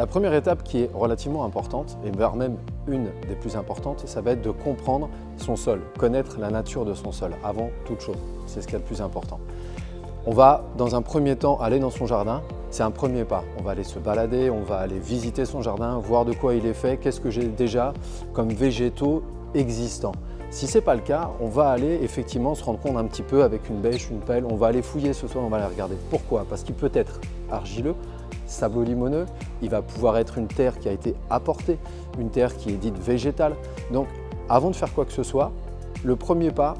La première étape qui est relativement importante, et voire même une des plus importantes, ça va être de comprendre son sol, connaître la nature de son sol avant toute chose. C'est ce qui est le plus important. On va dans un premier temps aller dans son jardin, c'est un premier pas. On va aller se balader, on va aller visiter son jardin, voir de quoi il est fait, qu'est-ce que j'ai déjà comme végétaux existants. Si ce n'est pas le cas, on va aller effectivement se rendre compte un petit peu avec une bêche, une pelle, on va aller fouiller ce sol, on va aller regarder. Pourquoi? Parce qu'il peut être argileux, sablo-limoneux, il va pouvoir être une terre qui a été apportée, une terre qui est dite végétale. Donc avant de faire quoi que ce soit, le premier pas,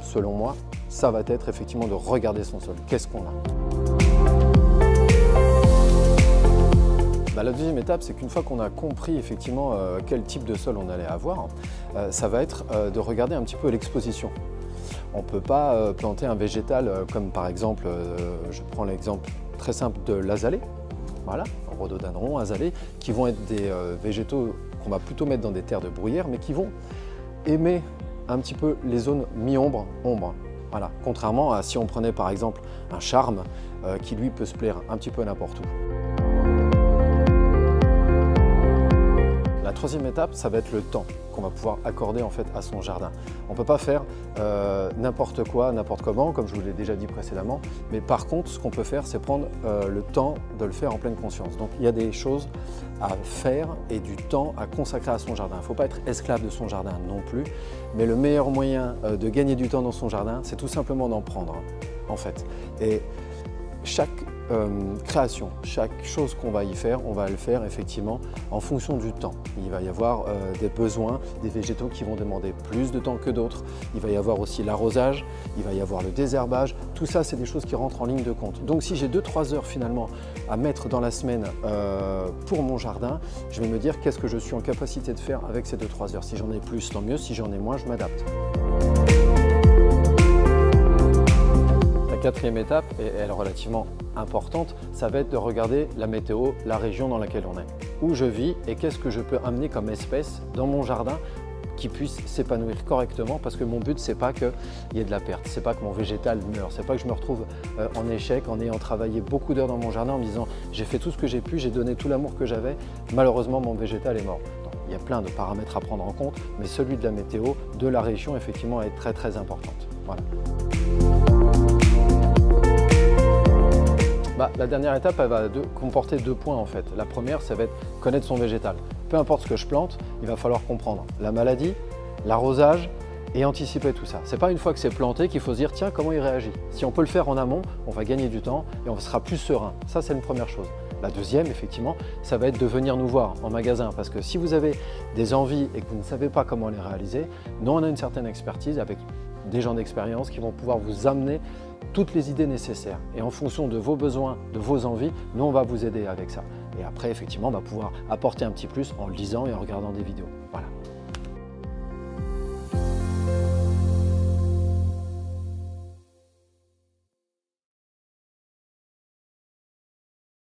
selon moi, ça va être effectivement de regarder son sol. Qu'est-ce qu'on a? La deuxième étape, c'est qu'une fois qu'on a compris effectivement quel type de sol on allait avoir, ça va être de regarder un petit peu l'exposition. On ne peut pas planter un végétal comme par exemple, je prends l'exemple très simple de l'azalée, voilà, rhododendron, azalée, qui vont être des végétaux qu'on va plutôt mettre dans des terres de bruyère, mais qui vont aimer un petit peu les zones mi-ombre, ombre. Voilà. Contrairement à si on prenait par exemple un charme qui lui peut se plaire un petit peu n'importe où. La troisième étape, ça va être le temps qu'on va pouvoir accorder en fait à son jardin. On ne peut pas faire n'importe quoi, n'importe comment, comme je vous l'ai déjà dit précédemment, mais par contre, ce qu'on peut faire, c'est prendre le temps de le faire en pleine conscience. Donc il y a des choses à faire et du temps à consacrer à son jardin. Il ne faut pas être esclave de son jardin non plus, mais le meilleur moyen de gagner du temps dans son jardin, c'est tout simplement d'en prendre, en fait. Et chaque création, chaque chose qu'on va y faire, on va le faire effectivement en fonction du temps. Il va y avoir des besoins, des végétaux qui vont demander plus de temps que d'autres. Il va y avoir aussi l'arrosage, il va y avoir le désherbage. Tout ça, c'est des choses qui rentrent en ligne de compte. Donc si j'ai 2-3 heures finalement à mettre dans la semaine pour mon jardin, je vais me dire qu'est-ce que je suis en capacité de faire avec ces 2-3 heures. Si j'en ai plus, tant mieux. Si j'en ai moins, je m'adapte. La quatrième étape, et elle est relativement importante, ça va être de regarder la météo, la région dans laquelle on est, où je vis et qu'est-ce que je peux amener comme espèce dans mon jardin qui puisse s'épanouir correctement, parce que mon but c'est pas qu'il y ait de la perte, c'est pas que mon végétal meure, c'est pas que je me retrouve en échec en ayant travaillé beaucoup d'heures dans mon jardin en me disant j'ai fait tout ce que j'ai pu, j'ai donné tout l'amour que j'avais, malheureusement mon végétal est mort. Donc, il y a plein de paramètres à prendre en compte, mais celui de la météo, de la région effectivement est très importante. Voilà. La dernière étape, elle va comporter 2 points en fait. La première, ça va être connaître son végétal. Peu importe ce que je plante, il va falloir comprendre la maladie, l'arrosage et anticiper tout ça. Ce n'est pas une fois que c'est planté qu'il faut se dire tiens, comment il réagit. Si on peut le faire en amont, on va gagner du temps et on sera plus serein. Ça, c'est une première chose. La deuxième, effectivement, ça va être de venir nous voir en magasin, parce que si vous avez des envies et que vous ne savez pas comment les réaliser, nous on a une certaine expertise avec des gens d'expérience qui vont pouvoir vous amener toutes les idées nécessaires. Et en fonction de vos besoins, de vos envies, nous on va vous aider avec ça. Et après, effectivement, on va pouvoir apporter un petit plus en lisant et en regardant des vidéos. Voilà.